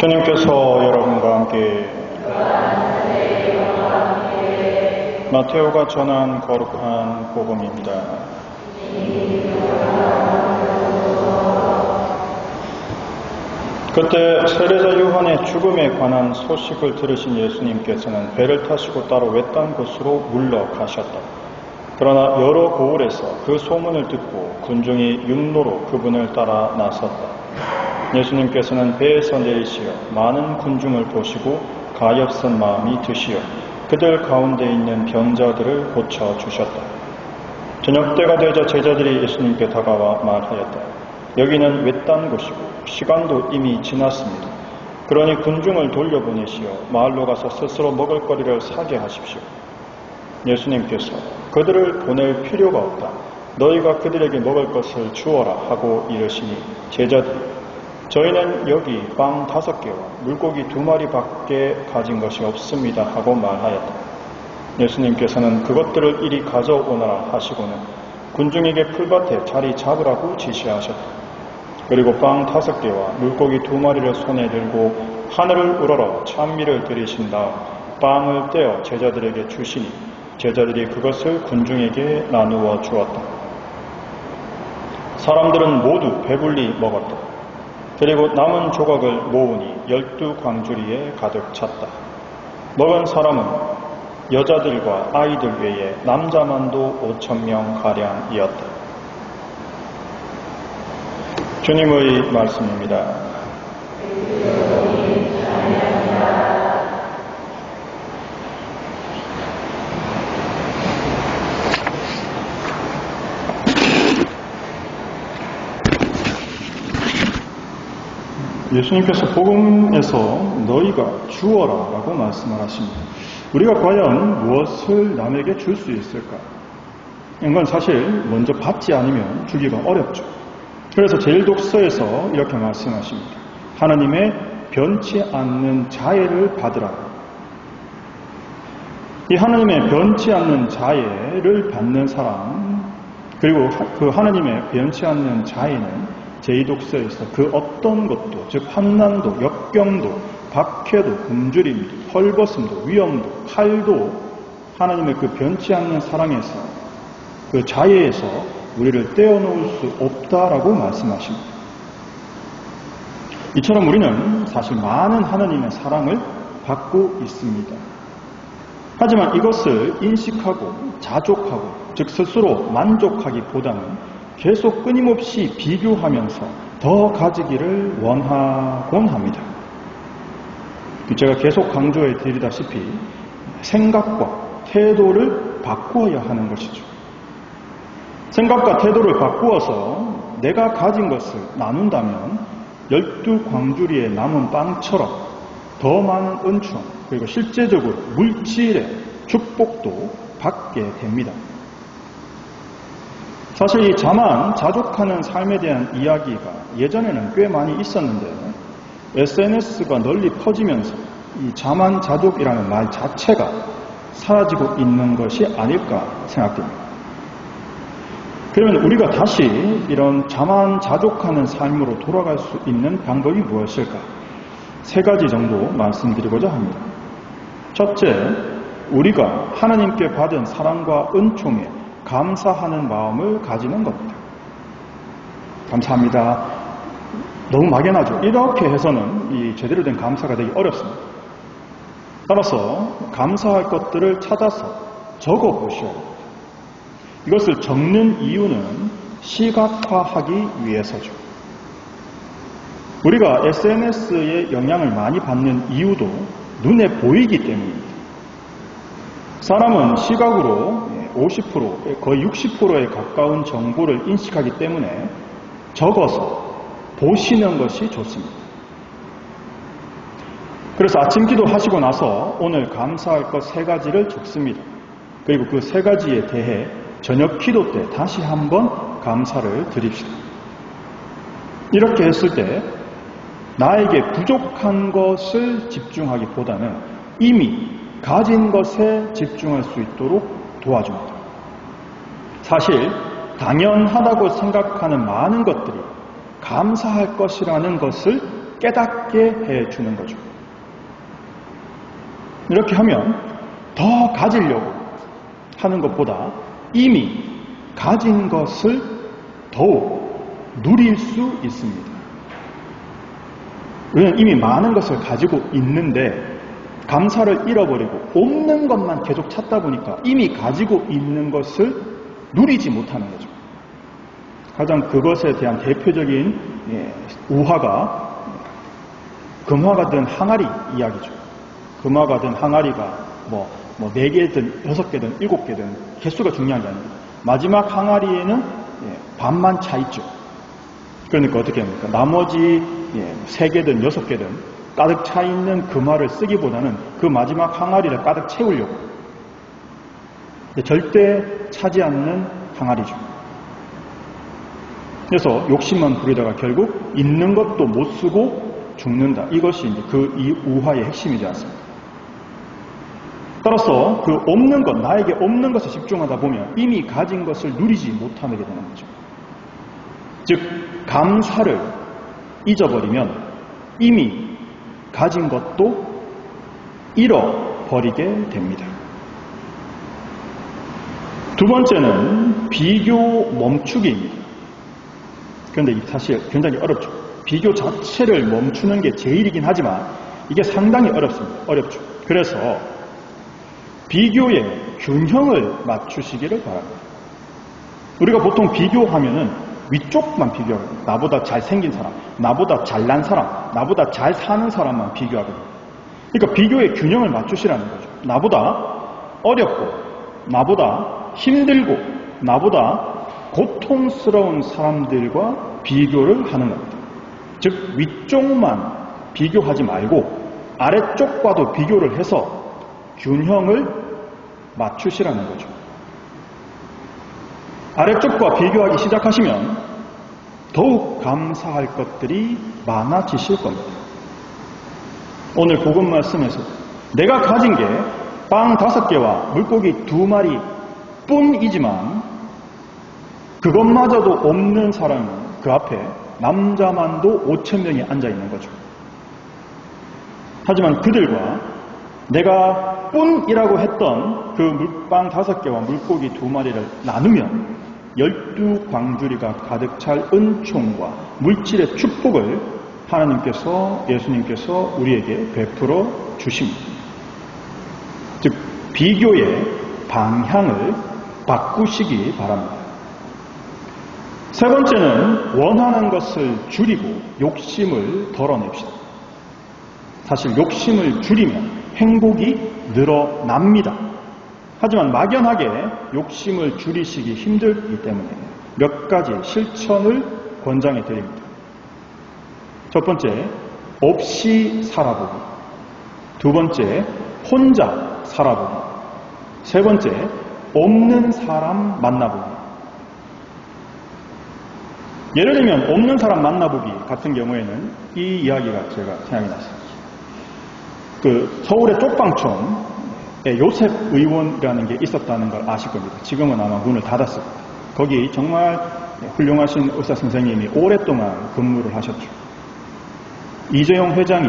주님께서 여러분과 함께 마테오가 전한 거룩한 복음입니다. 그때 세례자 요한의 죽음에 관한 소식을 들으신 예수님께서는 배를 타시고 따로 외딴 곳으로 물러가셨다. 그러나 여러 고을에서 그 소문을 듣고 군중이 육로로 그분을 따라 나섰다. 예수님께서는 배에서 내리시어 많은 군중을 보시고 가엾은 마음이 드시어 그들 가운데 있는 병자들을 고쳐주셨다. 저녁때가 되자 제자들이 예수님께 다가와 말하였다. 여기는 외딴 곳이고 시간도 이미 지났습니다. 그러니 군중을 돌려보내시어 마을로 가서 스스로 먹을 거리를 사게 하십시오. 예수님께서 그들을 보낼 필요가 없다. 너희가 그들에게 먹을 것을 주어라 하고 이르시니 제자들이 저희는 여기 빵 5개와 물고기 2마리밖에 가진 것이 없습니다 하고 말하였다. 예수님께서는 그것들을 이리 가져오너라 하시고는 군중에게 풀밭에 자리 잡으라고 지시하셨다. 그리고 빵 5개와 물고기 2마리를 손에 들고 하늘을 우러러 찬미를 드리신 다음 빵을 떼어 제자들에게 주시니 제자들이 그것을 군중에게 나누어 주었다. 사람들은 모두 배불리 먹었다. 그리고 남은 조각을 모으니 12광주리에 가득 찼다. 먹은 사람은 여자들과 아이들 외에 남자만도 5,000명가량이었다. 주님의 말씀입니다. 예수님께서 복음에서 너희가 주어라 라고 말씀을 하십니다. 우리가 과연 무엇을 남에게 줄 수 있을까? 이건 사실 먼저 받지 않으면 주기가 어렵죠. 그래서 제일독서에서 이렇게 말씀하십니다. 하나님의 변치 않는 자애를 받으라. 이 하나님의 변치 않는 자애를 받는 사람, 그리고 그 하나님의 변치 않는 자애는 제2독서에서 그 어떤 것도, 즉 환난도, 역경도, 박해도, 굶주림도, 헐벗음도, 위험도, 칼도 하나님의 그 변치 않는 사랑에서, 그 자애에서 우리를 떼어놓을 수 없다라고 말씀하십니다. 이처럼 우리는 사실 많은 하나님의 사랑을 받고 있습니다. 하지만 이것을 인식하고 자족하고, 즉 스스로 만족하기보다는 계속 끊임없이 비교하면서 더 가지기를 원하곤 합니다. 제가 계속 강조해 드리다시피 생각과 태도를 바꾸어야 하는 것이죠. 생각과 태도를 바꾸어서 내가 가진 것을 나눈다면 12광주리에 남은 빵처럼 더 많은 은총, 그리고 실제적으로 물질의 축복도 받게 됩니다. 사실 이 자만, 자족하는 삶에 대한 이야기가 예전에는 꽤 많이 있었는데 SNS가 널리 퍼지면서 이 자만, 자족이라는 말 자체가 사라지고 있는 것이 아닐까 생각됩니다. 그러면 우리가 다시 이런 자만, 자족하는 삶으로 돌아갈 수 있는 방법이 무엇일까? 3가지 정도 말씀드리고자 합니다. 첫째, 우리가 하나님께 받은 사랑과 은총에 감사하는 마음을 가지는 겁니다. 감사합니다. 너무 막연하죠. 이렇게 해서는 이 제대로 된 감사가 되기 어렵습니다. 따라서 감사할 것들을 찾아서 적어보셔야 합니다. 이것을 적는 이유는 시각화하기 위해서죠. 우리가 SNS의 영향을 많이 받는 이유도 눈에 보이기 때문입니다. 사람은 시각으로 50%, 거의 60%에 가까운 정보를 인식하기 때문에 적어서 보시는 것이 좋습니다. 그래서 아침 기도 하시고 나서 오늘 감사할 것 3가지를 적습니다. 그리고 그 3가지에 대해 저녁 기도 때 다시 한번 감사를 드립시다. 이렇게 했을 때 나에게 부족한 것을 집중하기보다는 이미 가진 것에 집중할 수 있도록 도와줍니다. 사실 당연하다고 생각하는 많은 것들이 감사할 것이라는 것을 깨닫게 해주는 거죠. 이렇게 하면 더 가지려고 하는 것보다 이미 가진 것을 더욱 누릴 수 있습니다. 왜냐하면 이미 많은 것을 가지고 있는데 감사를 잃어버리고 없는 것만 계속 찾다 보니까 이미 가지고 있는 것을 누리지 못하는 거죠. 가장 그것에 대한 대표적인 우화가 금화가 든 항아리 이야기죠. 금화가 든 항아리가 4개든 6개든 7개든 개수가 중요한 게 아닙니다. 마지막 항아리에는 반만 차 있죠. 그러니까 어떻게 합니까? 나머지 3개든 6개든 가득 차 있는 금화를 쓰기보다는 그 마지막 항아리를 가득 채우려고. 절대 차지 않는 항아리죠. 그래서 욕심만 부리다가 결국 있는 것도 못 쓰고 죽는다. 이것이 이제 이 우화의 핵심이지 않습니까? 따라서 그 없는 것, 나에게 없는 것에 집중하다 보면 이미 가진 것을 누리지 못하게 되는 거죠. 즉, 감사를 잊어버리면 이미 가진 것도 잃어버리게 됩니다. 두 번째는 비교 멈추기입니다. 그런데 사실 굉장히 어렵죠. 비교 자체를 멈추는 게 제일이긴 하지만 이게 상당히 어렵죠. 그래서 비교의 균형을 맞추시기를 바랍니다. 우리가 보통 비교하면은 위쪽만 비교하거든요. 나보다 잘생긴 사람, 나보다 잘난 사람, 나보다 잘 사는 사람만 비교하거든요. 그러니까 비교의 균형을 맞추시라는 거죠. 나보다 어렵고, 나보다 힘들고, 나보다 고통스러운 사람들과 비교를 하는 겁니다. 즉, 위쪽만 비교하지 말고 아래쪽과도 비교를 해서 균형을 맞추시라는 거죠. 아래쪽과 비교하기 시작하시면 더욱 감사할 것들이 많아지실 겁니다. 오늘 복음 말씀에서 내가 가진 게 빵 5개와 물고기 2마리 뿐이지만 그것마저도 없는 사람은 그 앞에 남자만도 5,000명이 앉아있는 거죠. 하지만 그들과 내가 뿐이라고 했던 그 물빵 5개와 물고기 2마리를 나누면 12광주리가 가득 찰 은총과 물질의 축복을 하나님께서, 예수님께서 우리에게 베풀어 주십니다. 즉, 비교의 방향을 바꾸시기 바랍니다. 세 번째는 원하는 것을 줄이고 욕심을 덜어냅시다. 사실 욕심을 줄이면 행복이 늘어납니다. 하지만 막연하게 욕심을 줄이시기 힘들기 때문에 몇 가지 실천을 권장해 드립니다. 첫 번째, 없이 살아보기. 두 번째, 혼자 살아보기. 세 번째, 없는 사람 만나보기. 예를 들면 없는 사람 만나보기 같은 경우에는 이 이야기가 제가 생각이 났습니다. 서울의 쪽방촌에 요셉 의원이라는 게 있었다는 걸 아실 겁니다. 지금은 아마 문을 닫았습니다. 거기 정말 훌륭하신 의사 선생님이 오랫동안 근무를 하셨죠. 이재용 회장이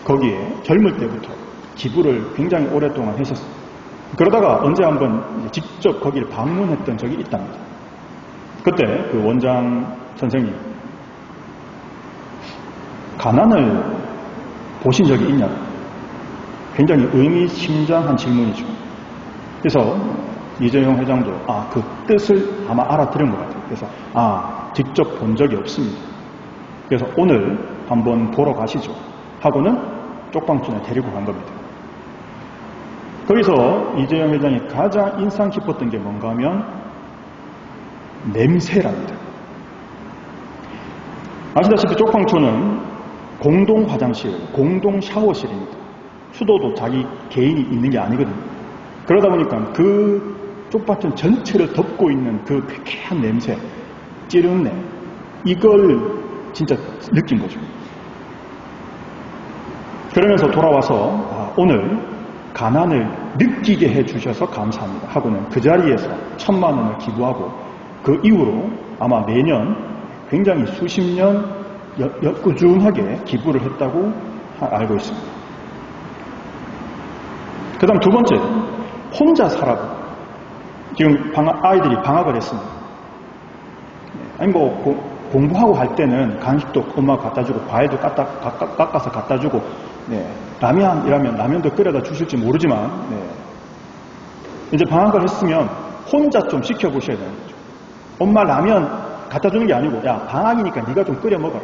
거기에 젊을 때부터 기부를 굉장히 오랫동안 했었어요. 그러다가 언제 한번 직접 거기를 방문했던 적이 있답니다. 그때 그 원장 선생님, 가난을 보신 적이 있냐고. 굉장히 의미심장한 질문이죠. 그래서 이재용 회장도 그 뜻을 아마 알아들은 것 같아요. 그래서 직접 본 적이 없습니다. 그래서 오늘 한번 보러 가시죠 하고는 쪽방촌에 데리고 간 겁니다. 거기서 이재용 회장이 가장 인상 깊었던 게 뭔가 하면 냄새랍니다. 아시다시피 쪽방촌은 공동 화장실, 공동 샤워실입니다. 수도도 자기 개인이 있는 게 아니거든요. 그러다 보니까 그 쪽방촌 전체를 덮고 있는 그 쾌쾌한 냄새, 찌른내, 이걸 진짜 느낀 거죠. 그러면서 돌아와서 오늘 가난을 느끼게 해주셔서 감사합니다 하고는 그 자리에서 1,000만 원을 기부하고 그 이후로 아마 매년 굉장히 수십 년 꾸준하게 기부를 했다고 알고 있습니다. 그 다음 두 번째, 혼자 살아보. 지금 아이들이 방학을 했습니다. 아니 공부하고 할 때는 간식도 엄마가 갖다 주고 과일도 깎아서 갖다 주고 라면이라면 라면도 끓여다 주실지 모르지만 이제 방학을 했으면 혼자 좀 시켜보셔야 되는 거죠. 엄마 라면 갖다 주는 게 아니고 야 방학이니까 네가 좀 끓여 먹어라.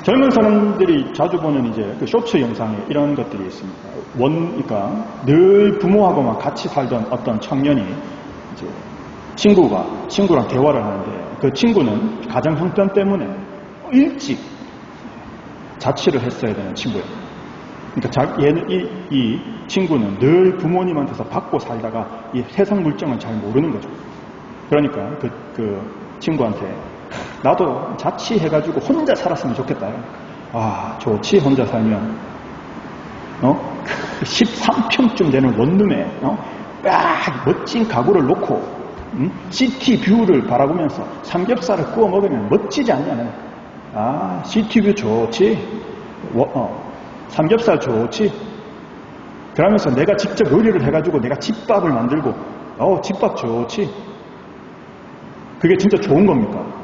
젊은 사람들이 자주 보는 이제 그 쇼츠 영상에 이런 것들이 있습니다. 그러니까 늘 부모하고만 같이 살던 어떤 청년이 이제 친구랑 대화를 하는데 그 친구는 가정 형편 때문에 일찍 자취를 했어야 되는 친구예요. 그러니까 이 친구는 늘 부모님한테서 받고 살다가 이 세상 물정을 잘 모르는 거죠. 그러니까 그 친구한테 나도 자취해가지고 혼자 살았으면 좋겠다. 아, 좋지, 혼자 살면. 13평쯤 되는 원룸에, 멋진 가구를 놓고, 시티 뷰를 바라보면서 삼겹살을 구워 먹으면 멋지지 않냐. 아, 시티 뷰 좋지. 삼겹살 좋지. 그러면서 내가 직접 요리를 해가지고 내가 집밥을 만들고, 집밥 좋지. 그게 진짜 좋은 겁니까?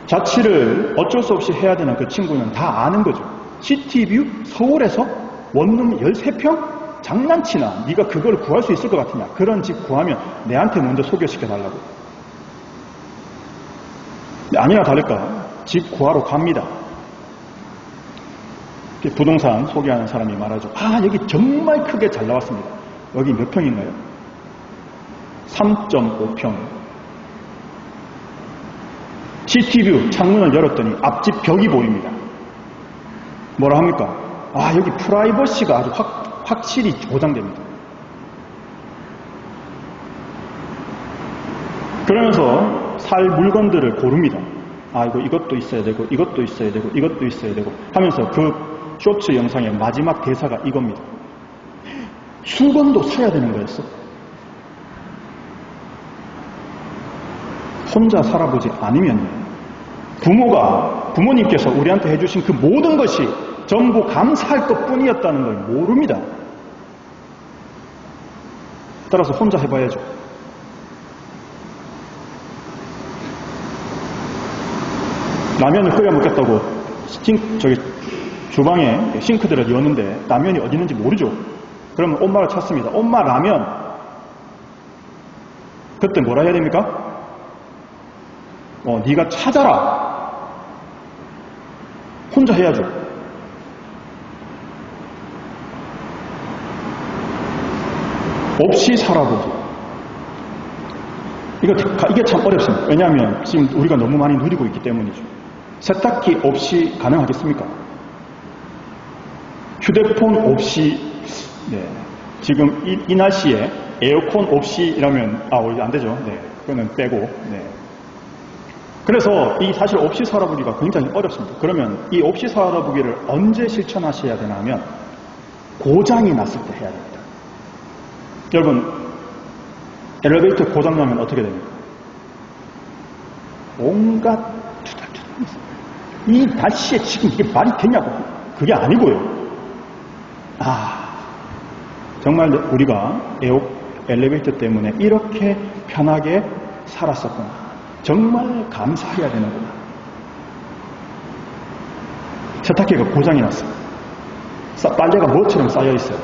자취를 어쩔 수 없이 해야 되는 그 친구는 다 아는 거죠. 시티뷰 서울에서 원룸 13평? 장난치나? 네가 그걸 구할 수 있을 것 같으냐? 그런 집 구하면 내한테 먼저 소개시켜달라고. 아니나 다를까 집 구하러 갑니다. 부동산 소개하는 사람이 말하죠. 아, 여기 정말 크게 잘 나왔습니다. 여기 몇 평인가요? 3.5평. 시티뷰 창문을 열었더니 앞집 벽이 보입니다. 뭐라 합니까? 아, 여기 프라이버시가 아주 확실히 보장됩니다. 그러면서 살 물건들을 고릅니다. 아, 이것도 있어야 되고 이것도 있어야 되고 이것도 있어야 되고 하면서 그 쇼츠 영상의 마지막 대사가 이겁니다. 수건도 사야 되는 거였어. 혼자 살아보지 않으면 부모님께서 우리한테 해주신 그 모든 것이 전부 감사할 것뿐이었다는 걸 모릅니다. 따라서 혼자 해봐야죠. 라면을 끓여 먹겠다고 주방에 싱크대를 여는데 라면이 어디 있는지 모르죠. 그러면 엄마를 찾습니다. 엄마 라면. 그때 뭐라 해야 됩니까? 네가 찾아라. 혼자 해야죠. 없이 살아보기. 이게 참 어렵습니다. 왜냐하면 지금 우리가 너무 많이 누리고 있기 때문이죠. 세탁기 없이 가능하겠습니까? 휴대폰 없이, 지금 이 날씨에 에어컨 없이 이라면, 안 되죠. 그거는 빼고, 그래서 이 사실 없이 살아보기가 굉장히 어렵습니다. 그러면 이 없이 살아보기를 언제 실천하셔야 되나 하면 고장이 났을 때 해야 됩니다. 여러분, 엘리베이터 고장나면 어떻게 됩니까? 온갖 투닥투닥. 이 날씨에 지금 이게 말이 되냐고. 그게 아니고요. 정말 우리가 엘리베이터 때문에 이렇게 편하게 살았었구나. 정말 감사해야 되는구나. 세탁기가 고장이 났어요. 빨래가 뭐처럼 쌓여있어요.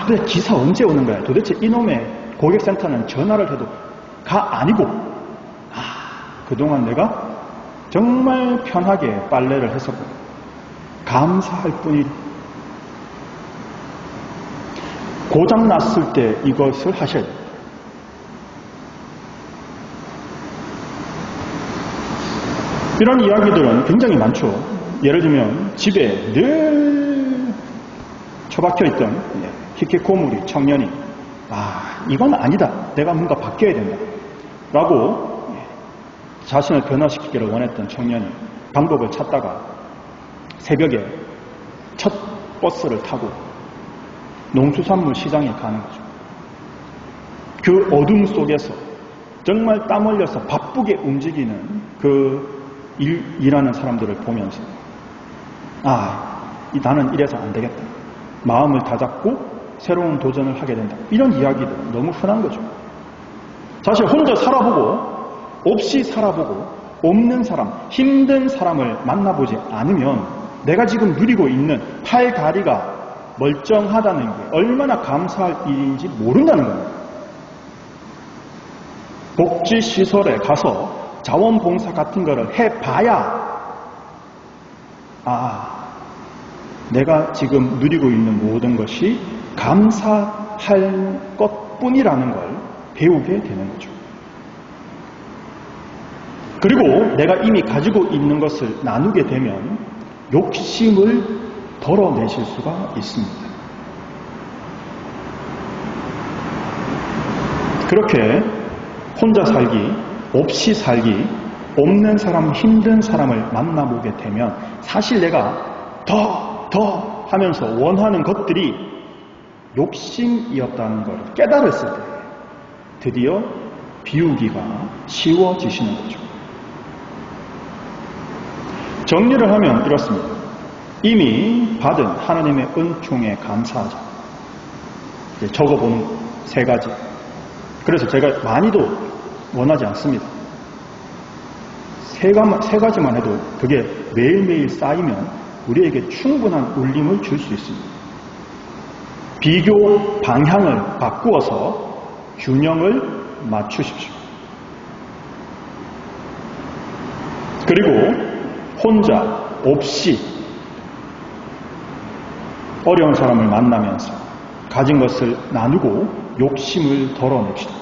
도대체 기사 언제 오는 거야? 도대체 이놈의 고객센터는 전화를 해도 아니고 그동안 내가 정말 편하게 빨래를 했었고 감사할 뿐이. 고장 났을 때 이것을 하셔야 돼요. 이런 이야기들은 굉장히 많죠. 예를 들면 집에 늘 처박혀 있던 히키코모리 청년이 이건 아니다. 내가 뭔가 바뀌어야 된다. 라고 자신을 변화시키기를 원했던 청년이 방법을 찾다가 새벽에 첫 버스를 타고 농수산물 시장에 가는 거죠. 그 어둠 속에서 정말 땀 흘려서 바쁘게 움직이는 그 일하는 사람들을 보면서 나는 이래서 안 되겠다. 마음을 다잡고 새로운 도전을 하게 된다. 이런 이야기들 너무 흔한 거죠. 사실 혼자 살아보고 없이 살아보고 없는 사람, 힘든 사람을 만나보지 않으면 내가 지금 누리고 있는 팔, 다리가 멀쩡하다는 게 얼마나 감사할 일인지 모른다는 겁니다. 복지시설에 가서 자원봉사 같은 거를 해봐야 내가 지금 누리고 있는 모든 것이 감사할 것뿐이라는 걸 배우게 되는 거죠. 그리고 내가 이미 가지고 있는 것을 나누게 되면 욕심을 덜어내실 수가 있습니다. 그렇게 혼자 살기, 없이 살기, 없는 사람, 힘든 사람을 만나보게 되면 사실 내가 더 하면서 원하는 것들이 욕심이었다는 걸 깨달았을 때 드디어 비우기가 쉬워지시는 거죠. 정리를 하면 이렇습니다. 이미 받은 하나님의 은총에 감사하자. 적어보는 3가지. 그래서 제가 많이도 원하지 않습니다. 3가지만 해도 그게 매일매일 쌓이면 우리에게 충분한 울림을 줄 수 있습니다. 비교 방향을 바꾸어서 균형을 맞추십시오. 그리고 혼자, 없이 어려운 사람을 만나면서 가진 것을 나누고 욕심을 덜어냅시다.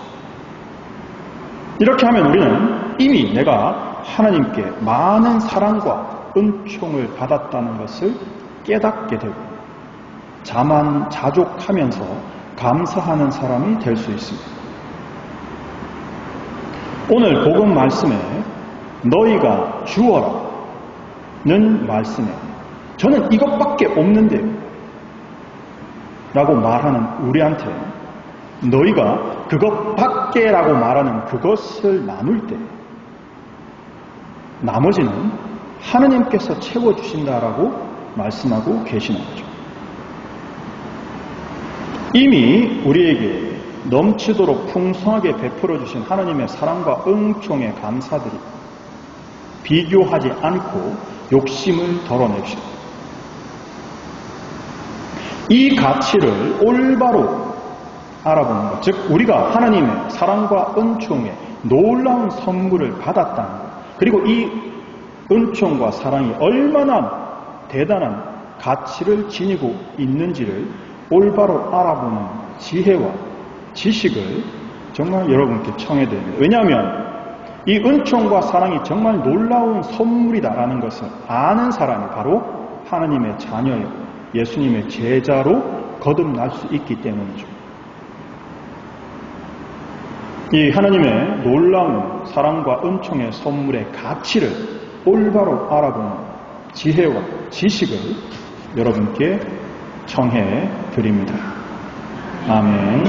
이렇게 하면 우리는 이미 내가 하나님께 많은 사랑과 은총을 받았다는 것을 깨닫게 되고 자만자족하면서 감사하는 사람이 될 수 있습니다. 오늘 복음 말씀에 너희가 주어라 는 말씀에 저는 이것밖에 없는데요 라고 말하는 우리한테 너희가 그것밖에 라고 말하는 그것을 나눌 때 나머지는 하느님께서 채워주신다라고 말씀하고 계시는 거죠. 이미 우리에게 넘치도록 풍성하게 베풀어 주신 하나님의 사랑과 은총에 감사드리고 비교하지 않고 욕심을 덜어냅시다. 이 가치를 올바로 알아보는 것, 즉 우리가 하나님의 사랑과 은총에 놀라운 선물을 받았다는 것, 그리고 이 은총과 사랑이 얼마나 대단한 가치를 지니고 있는지를 올바로 알아보는 지혜와 지식을 정말 여러분께 청해드립니다. 왜냐하면 이 은총과 사랑이 정말 놀라운 선물이다라는 것을 아는 사람이 바로 하나님의 자녀요 예수님의 제자로 거듭날 수 있기 때문이죠. 이 하나님의 놀라운 사랑과 은총의 선물의 가치를 올바로 알아보는 지혜와 지식을 여러분께 청해 드립니다. 아멘.